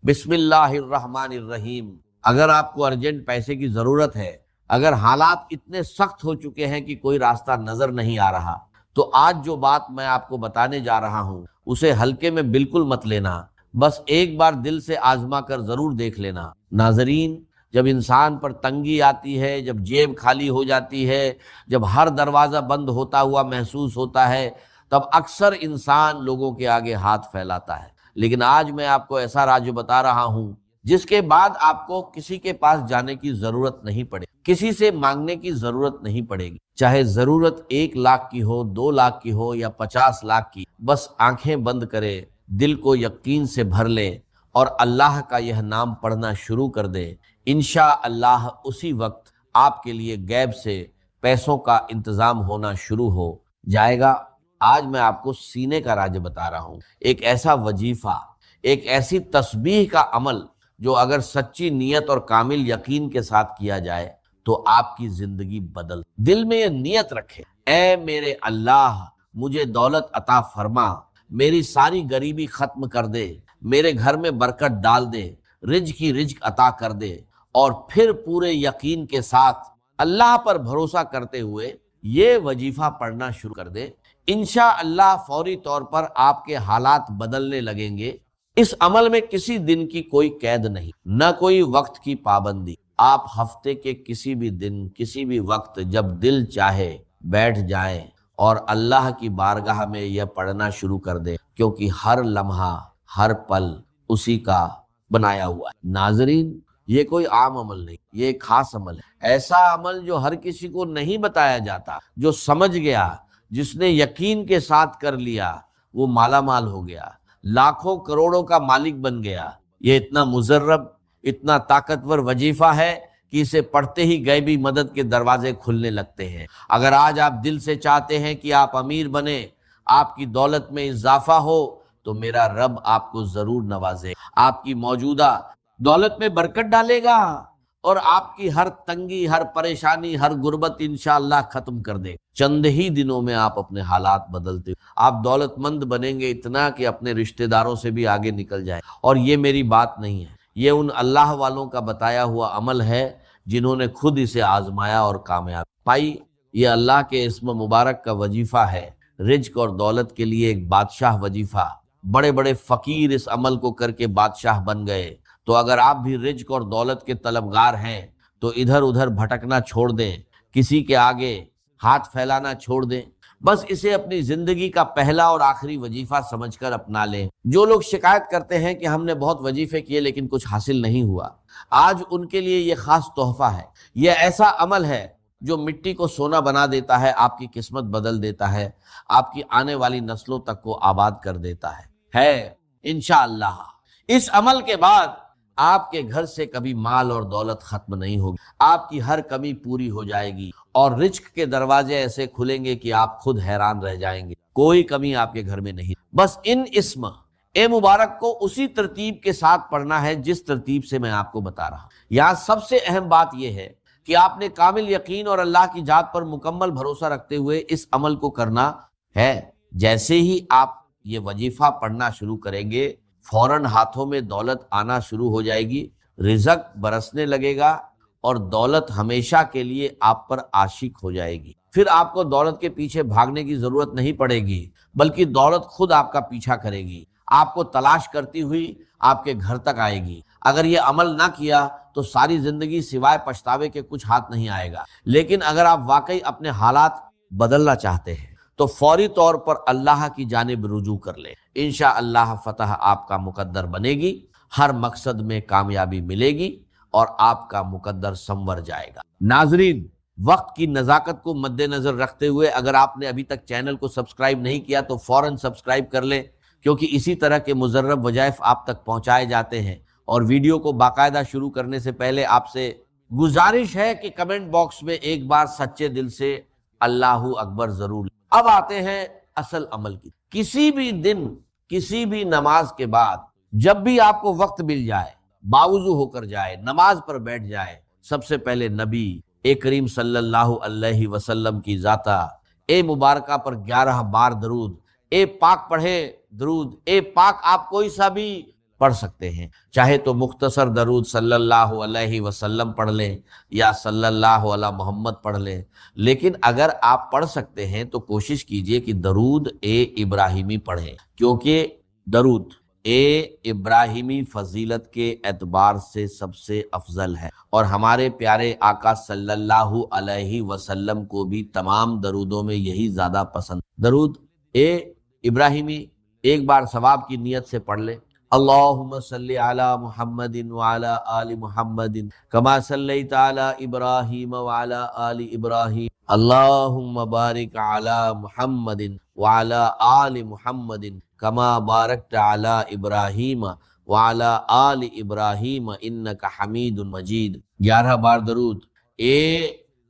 بسم اللہ الرحمن الرحیم۔ اگر آپ کو ارجنٹ پیسے کی ضرورت ہے، اگر حالات اتنے سخت ہو چکے ہیں کہ کوئی راستہ نظر نہیں آ رہا، تو آج جو بات میں آپ کو بتانے جا رہا ہوں اسے ہلکے میں بالکل مت لینا، بس ایک بار دل سے آزما کر ضرور دیکھ لینا۔ ناظرین، جب انسان پر تنگی آتی ہے، جب جیب خالی ہو جاتی ہے، جب ہر دروازہ بند ہوتا ہوا محسوس ہوتا ہے، تب اکثر انسان لوگوں کے آگے ہاتھ پھیلاتا ہے۔ لیکن آج میں آپ کو ایسا راز بتا رہا ہوں جس کے بعد آپ کو کسی کے پاس جانے کی ضرورت نہیں پڑے، کسی سے مانگنے کی ضرورت نہیں پڑے گی، چاہے ضرورت 1 لاکھ کی ہو، 2 لاکھ کی ہو یا 50 لاکھ کی۔ بس آنکھیں بند کرے، دل کو یقین سے بھر لے اور اللہ کا یہ نام پڑھنا شروع کر دے، انشاءاللہ اسی وقت آپ کے لیے غیب سے پیسوں کا انتظام ہونا شروع ہو جائے گا۔ آج میں آپ کو سینے کا راز بتا رہا ہوں، ایک ایسا وظیفہ، ایک ایسی تسبیح کا عمل جو اگر سچی نیت اور کامل یقین کے ساتھ کیا جائے تو آپ کی زندگی بدل۔ دل میں یہ نیت رکھے، اے میرے اللہ مجھے دولت عطا فرما، میری ساری غریبی ختم کر دے، میرے گھر میں برکت ڈال دے، رزق کی رزق عطا کر دے، اور پھر پورے یقین کے ساتھ اللہ پر بھروسہ کرتے ہوئے یہ وظیفہ پڑھنا شروع کر دے۔ انشاءاللہ فوری طور پر آپ کے حالات بدلنے لگیں گے۔ اس عمل میں کسی دن کی کوئی قید نہیں، نہ کوئی وقت کی پابندی۔ آپ ہفتے کے کسی بھی دن، کسی بھی وقت جب دل چاہے بیٹھ جائیں اور اللہ کی بارگاہ میں یہ پڑھنا شروع کر دیں، کیونکہ ہر لمحہ، ہر پل اسی کا بنایا ہوا ہے۔ ناظرین، یہ کوئی عام عمل نہیں، یہ ایک خاص عمل ہے، ایسا عمل جو ہر کسی کو نہیں بتایا جاتا۔ جو سمجھ گیا، جس نے یقین کے ساتھ کر لیا، وہ مالا مال ہو گیا، لاکھوں کروڑوں کا مالک بن گیا۔ یہ اتنا مجرب، اتنا طاقتور وظیفہ ہے کہ اسے پڑھتے ہی غیبی مدد کے دروازے کھلنے لگتے ہیں۔ اگر آج آپ دل سے چاہتے ہیں کہ آپ امیر بنیں، آپ کی دولت میں اضافہ ہو، تو میرا رب آپ کو ضرور نوازے، آپ کی موجودہ دولت میں برکت ڈالے گا اور آپ کی ہر تنگی، ہر پریشانی، ہر غربت انشاءاللہ ختم کر دے۔ چند ہی دنوں میں آپ اپنے حالات بدلتے، آپ دولت مند بنیں گے اتنا کہ اپنے رشتہ داروں سے بھی آگے نکل جائیں۔ اور یہ میری بات نہیں ہے، یہ ان اللہ والوں کا بتایا ہوا عمل ہے جنہوں نے خود اسے آزمایا اور کامیاب پائی۔ یہ اللہ کے اسم مبارک کا وظیفہ ہے، رزق اور دولت کے لیے ایک بادشاہ وظیفہ۔ بڑے بڑے فقیر اس عمل کو کر کے بادشاہ بن گئے۔ تو اگر آپ بھی رزق اور دولت کے طلبگار ہیں تو ادھر ادھر بھٹکنا چھوڑ دیں، کسی کے آگے ہاتھ پھیلانا چھوڑ دیں، بس اسے اپنی زندگی کا پہلا اور آخری وظیفہ سمجھ کر اپنا لیں۔ جو لوگ شکایت کرتے ہیں کہ ہم نے بہت وظیفے کیے لیکن کچھ حاصل نہیں ہوا، آج ان کے لیے یہ خاص تحفہ ہے۔ یہ ایسا عمل ہے جو مٹی کو سونا بنا دیتا ہے، آپ کی قسمت بدل دیتا ہے، آپ کی آنے والی نسلوں تک کو آباد کر دیتا ہے انشاءاللہ۔ اس عمل کے بعد آپ کے گھر سے کبھی مال اور دولت ختم نہیں ہوگی، آپ کی ہر کمی پوری ہو جائے گی اور رزق کے دروازے ایسے کھلیں گے کہ آپ خود حیران رہ جائیں گے۔ کوئی کمی آپ کے گھر میں نہیں۔ بس ان اسم اے مبارک کو اسی ترتیب کے ساتھ پڑھنا ہے جس ترتیب سے میں آپ کو بتا رہا ہوں۔ یہاں سب سے اہم بات یہ ہے کہ آپ نے کامل یقین اور اللہ کی ذات پر مکمل بھروسہ رکھتے ہوئے اس عمل کو کرنا ہے۔ جیسے ہی آپ یہ وظیفہ پڑھنا شروع کریں گے، فوراً ہاتھوں میں دولت آنا شروع ہو جائے گی، رزق برسنے لگے گا اور دولت ہمیشہ کے لیے آپ پر عاشق ہو جائے گی۔ پھر آپ کو دولت کے پیچھے بھاگنے کی ضرورت نہیں پڑے گی، بلکہ دولت خود آپ کا پیچھا کرے گی، آپ کو تلاش کرتی ہوئی آپ کے گھر تک آئے گی۔ اگر یہ عمل نہ کیا تو ساری زندگی سوائے پچھتاوے کے کچھ ہاتھ نہیں آئے گا، لیکن اگر آپ واقعی اپنے حالات بدلنا چاہتے ہیں تو فوری طور پر اللہ کی جانب رجوع کر لیں۔ انشاءاللہ فتح آپ کا مقدر بنے گی، ہر مقصد میں کامیابی ملے گی اور آپ کا مقدر سنور جائے گا۔ ناظرین، وقت کی نزاکت کو مد نظر رکھتے ہوئے اگر آپ نے ابھی تک چینل کو سبسکرائب نہیں کیا تو فوراً سبسکرائب کر لیں، کیونکہ اسی طرح کے مجرب وظائف آپ تک پہنچائے جاتے ہیں۔ اور ویڈیو کو باقاعدہ شروع کرنے سے پہلے آپ سے گزارش ہے کہ کمنٹ باکس میں ایک بار سچے دل سے اللہ اکبر ضرور۔ اب آتے ہیں اصل عمل کی۔ کسی بھی دن، کسی بھی نماز کے بعد جب بھی آپ کو وقت مل جائے، باوضو ہو کر جائے، نماز پر بیٹھ جائے، سب سے پہلے نبی کریم صلی اللہ علیہ وسلم کی ذاتہ اے مبارکہ پر 11 بار درود، اے پاک پڑھے درود، اے پاک آپ کوئی سا بھی پڑھ سکتے ہیں، چاہے تو مختصر درود صلی اللہ علیہ وسلم پڑھ لیں یا صلی اللہ علی محمد پڑھ لیں، لیکن اگر آپ پڑھ سکتے ہیں تو کوشش کیجئے کہ درود ابراہیمی پڑھیں، کیونکہ درود ابراہیمی فضیلت کے اعتبار سے سب سے افضل ہے، اور ہمارے پیارے آقا صلی اللہ علیہ وسلم کو بھی تمام درودوں میں یہی زیادہ پسند۔ درود ابراہیمی ایک بار ثواب کی نیت سے پڑھ لیں، اللہم صلی علی محمد وعلی آل محمد کما صلیت علی ابراہیم وعلی آل ابراہیم اللہم بارک علی محمد وعلی آل محمد کما بارکت علی ابراہیم وعلی آل ابراہیم انک حمید مجید۔ 11 بار درود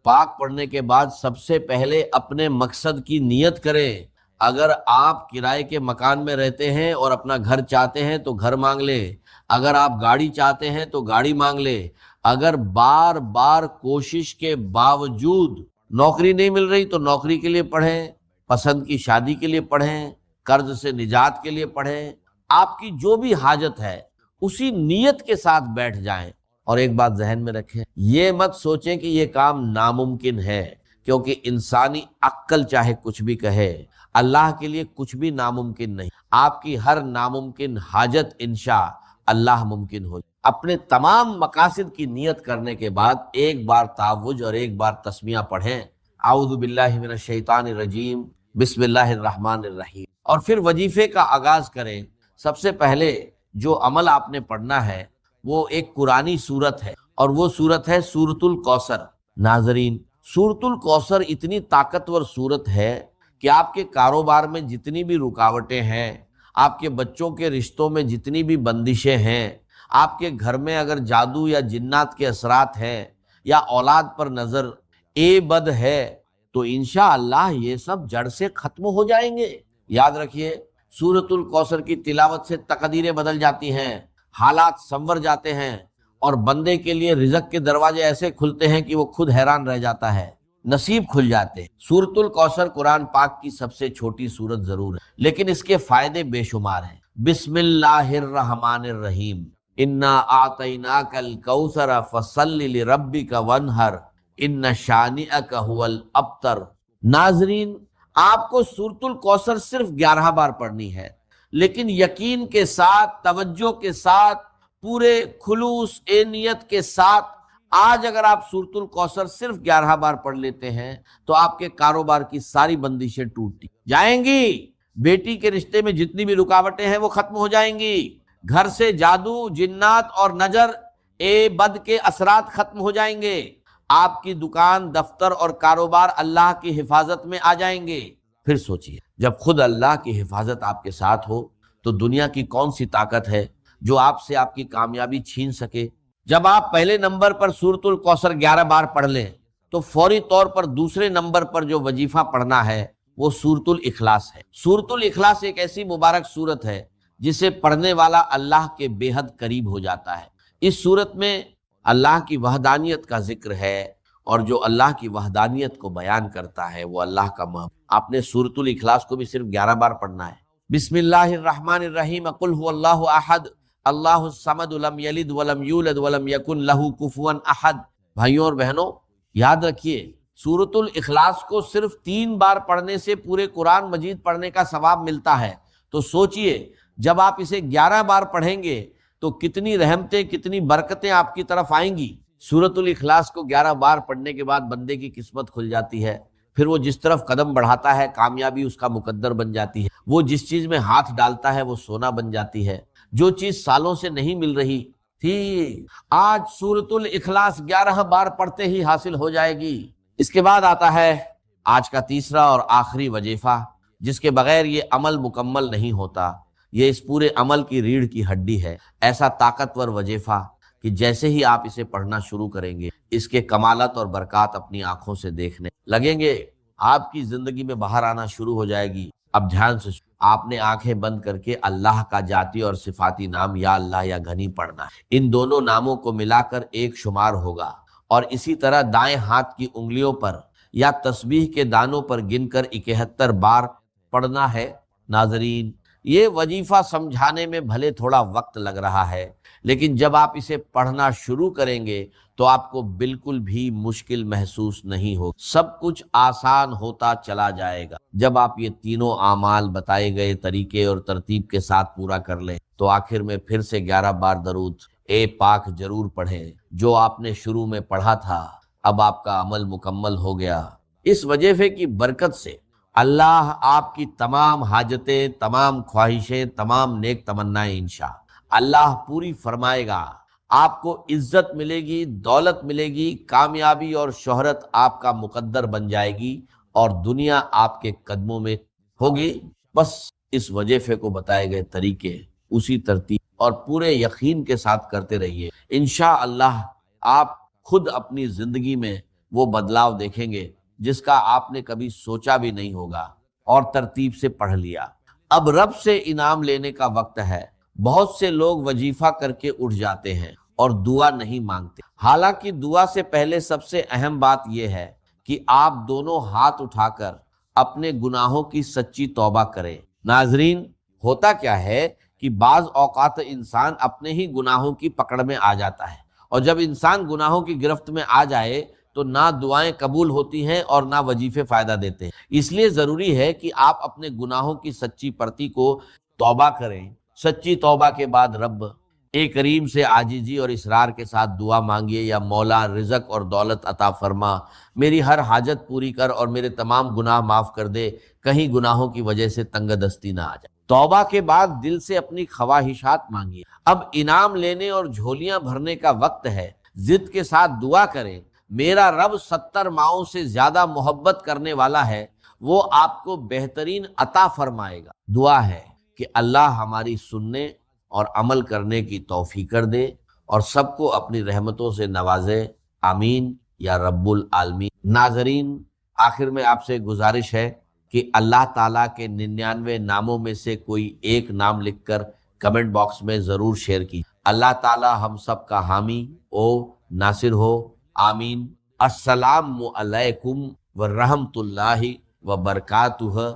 پاک پڑھنے کے بعد سب سے پہلے اپنے مقصد کی نیت کریں۔ اگر آپ کرائے کے مکان میں رہتے ہیں اور اپنا گھر چاہتے ہیں تو گھر مانگ لیں، اگر آپ گاڑی چاہتے ہیں تو گاڑی مانگ لیں، اگر بار بار کوشش کے باوجود نوکری نہیں مل رہی تو نوکری کے لیے پڑھیں، پسند کی شادی کے لیے پڑھیں، قرض سے نجات کے لیے پڑھیں، آپ کی جو بھی حاجت ہے اسی نیت کے ساتھ بیٹھ جائیں۔ اور ایک بات ذہن میں رکھیں، یہ مت سوچیں کہ یہ کام ناممکن ہے، کیونکہ انسانی عقل چاہے کچھ بھی کہے، اللہ کے لیے کچھ بھی ناممکن نہیں۔ آپ کی ہر ناممکن حاجت انشاء اللہ ممکن ہو۔ اپنے تمام مقاصد کی نیت کرنے کے بعد ایک بار تعوذ اور ایک بار تسمیہ پڑھیں، اعوذ باللہ من الشیطان الرجیم بسم اللہ الرحمن الرحیم، اور پھر وظیفے کا آغاز کریں۔ سب سے پہلے جو عمل آپ نے پڑھنا ہے وہ ایک قرآنی سورت ہے، اور وہ سورت ہے سورۃ الکوثر۔ ناظرین، سورۃ الکوثر اتنی طاقتور سورت ہے کہ آپ کے کاروبار میں جتنی بھی رکاوٹیں ہیں، آپ کے بچوں کے رشتوں میں جتنی بھی بندشیں ہیں، آپ کے گھر میں اگر جادو یا جنات کے اثرات ہیں یا اولاد پر نظر بد ہے تو انشاءاللہ یہ سب جڑ سے ختم ہو جائیں گے۔ یاد رکھیے، سورۃ الکوثر کی تلاوت سے تقدیریں بدل جاتی ہیں، حالات سنور جاتے ہیں، اور بندے کے لیے رزق کے دروازے ایسے کھلتے ہیں کہ وہ خود حیران رہ جاتا ہے، نصیب کھل جاتے ہیں۔ سورۃ الکوثر قرآن پاک کی سب سے چھوٹی سورت ضرور ہے، لیکن اس کے فائدے بے شمار ہیں۔ بسم اللہ الرحمن الرحیم، انا اعطیناک الکوثر فصل لربک وانحر ان شانئک هو الابتر۔ ناظرین، آپ کو سورۃ الکوثر صرف 11 بار پڑھنی ہے، لیکن یقین کے ساتھ، توجہ کے ساتھ، پورے خلوص نیت کے ساتھ آج اگر آپ سورۃ الکوثر صرف 11 بار پڑھ لیتے ہیں تو آپ کے کاروبار کی ساری بندشیں ٹوٹتی جائیں گی، بیٹی کے رشتے میں جتنی بھی رکاوٹیں ہیں وہ ختم ہو جائیں گی، گھر سے جادو، جنات اور نظر بد کے اثرات ختم ہو جائیں گے، آپ کی دکان، دفتر اور کاروبار اللہ کی حفاظت میں آ جائیں گے۔ پھر سوچئے، جب خود اللہ کی حفاظت آپ کے ساتھ ہو تو دنیا کی کون سی طاقت ہے جو آپ سے آپ کی کامیابی چھین سکے؟ جب آپ پہلے نمبر پر سورۃ الکوثر 11 بار پڑھ لیں تو فوری طور پر دوسرے نمبر پر جو وظیفہ پڑھنا ہے وہ سورۃ الاخلاص ہے۔ سورۃ الاخلاص ایک ایسی مبارک سورت ہے جسے پڑھنے والا اللہ کے بے حد قریب ہو جاتا ہے۔ اس سورت میں اللہ کی وحدانیت کا ذکر ہے، اور جو اللہ کی وحدانیت کو بیان کرتا ہے وہ اللہ کا محبوب۔ آپ نے سورۃ الاخلاص کو بھی صرف 11 بار پڑھنا ہے۔ بسم اللہ الرحمن الرحیم، قل هو اللہ احد اللہ الصمد لم یلد ولم یولد ولم یکن لہ کفوا احد۔ بھائیوں اور بہنوں، یاد رکھیے، سورۃ الاخلاص کو صرف 3 بار پڑھنے سے پورے قرآن مجید پڑھنے کا ثواب ملتا ہے، تو سوچئے جب آپ اسے 11 بار پڑھیں گے تو کتنی رحمتیں، کتنی برکتیں آپ کی طرف آئیں گی۔ سورۃ الاخلاص کو 11 بار پڑھنے کے بعد بندے کی قسمت کھل جاتی ہے، پھر وہ جس طرف قدم بڑھاتا ہے کامیابی اس کا مقدر بن جاتی ہے، وہ جس چیز میں ہاتھ ڈالتا ہے وہ سونا بن جاتی ہے، جو چیز سالوں سے نہیں مل رہی تھی آج سورۃ الاخلاص 11 بار پڑھتے ہی حاصل ہو جائے گی۔ اس کے بعد آتا ہے آج کا تیسرا اور آخری وظیفہ، جس کے بغیر یہ عمل مکمل نہیں ہوتا۔ یہ اس پورے عمل کی ریڑھ کی ہڈی ہے، ایسا طاقتور وظیفہ کہ جیسے ہی آپ اسے پڑھنا شروع کریں گے اس کے کمالات اور برکات اپنی آنکھوں سے دیکھنے لگیں گے، آپ کی زندگی میں باہر آنا شروع ہو جائے گی۔ اب دھیان سے آپ نے آنکھیں بند کر کے اللہ کا ذاتی اور صفاتی نام یا اللہ یا غنی پڑھنا ہے۔ ان دونوں ناموں کو ملا کر ایک شمار ہوگا، اور اسی طرح دائیں ہاتھ کی انگلیوں پر یا تسبیح کے دانوں پر گن کر 71 بار پڑھنا ہے۔ ناظرین، یہ وظیفہ سمجھانے میں بھلے تھوڑا وقت لگ رہا ہے، لیکن جب آپ اسے پڑھنا شروع کریں گے تو آپ کو بالکل بھی مشکل محسوس نہیں ہو، سب کچھ آسان ہوتا چلا جائے گا۔ جب آپ یہ تینوں اعمال بتائے گئے طریقے اور ترتیب کے ساتھ پورا کر لیں تو آخر میں پھر سے 11 بار درود اے پاک ضرور پڑھیں۔ جو آپ نے شروع میں پڑھا تھا اب آپ کا عمل مکمل ہو گیا۔ اس وظیفے کی برکت سے اللہ آپ کی تمام حاجتیں، تمام خواہشیں، تمام نیک تمنائیں انشاء اللہ پوری فرمائے گا۔ آپ کو عزت ملے گی، دولت ملے گی، کامیابی اور شہرت آپ کا مقدر بن جائے گی اور دنیا آپ کے قدموں میں ہوگی۔ بس اس وظیفے کو بتائے گئے طریقے، اسی ترتیب اور پورے یقین کے ساتھ کرتے رہیے، انشاءاللہ آپ خود اپنی زندگی میں وہ بدلاؤ دیکھیں گے جس کا آپ نے کبھی سوچا بھی نہیں ہوگا اور ترتیب سے پڑھ لیا۔ اب رب سے انعام لینے کا وقت ہے۔ بہت سے لوگ وظیفہ کر کے اٹھ جاتے ہیں اور دعا نہیں مانگتے، حالانکہ دعا سے پہلے سب سے اہم بات یہ ہے کہ آپ دونوں ہاتھ اٹھا کر اپنے گناہوں کی سچی توبہ کریں۔ ناظرین، ہوتا کیا ہے کہ بعض اوقات انسان اپنے ہی گناہوں کی پکڑ میں آ جاتا ہے، اور جب انسان گناہوں کی گرفت میں آ جائے تو نہ دعائیں قبول ہوتی ہیں اور نہ وظیفے فائدہ دیتے ہیں۔ اس لیے ضروری ہے کہ آپ اپنے گناہوں کی سچی پرتی کو توبہ کریں۔ سچی توبہ کے بعد رب کریم سے عاجزی اور اصرار کے ساتھ دعا مانگیے، یا مولا رزق اور دولت عطا فرما، میری ہر حاجت پوری کر اور میرے تمام گناہ معاف کر دے، کہیں گناہوں کی وجہ سے تنگ دستی نہ آ جائے۔ توبہ کے بعد دل سے اپنی خواہشات مانگیے۔ اب انعام لینے اور جھولیاں بھرنے کا وقت ہے۔ ضد کے ساتھ دعا کریں، میرا رب 70 ماؤں سے زیادہ محبت کرنے والا ہے، وہ آپ کو بہترین عطا فرمائے گا۔ دعا ہے کہ اللہ ہماری سننے اور عمل کرنے کی توفیق کر دے اور سب کو اپنی رحمتوں سے نوازے، آمین یا رب العالمین۔ ناظرین، آخر میں آپ سے گزارش ہے کہ اللہ تعالیٰ کے 99 ناموں میں سے کوئی ایک نام لکھ کر کمنٹ باکس میں ضرور شیئر کیجیے۔ اللہ تعالیٰ ہم سب کا حامی او ناصر ہو، آمین۔ السلام علیکم ورحمۃ اللہ وبرکاتہ۔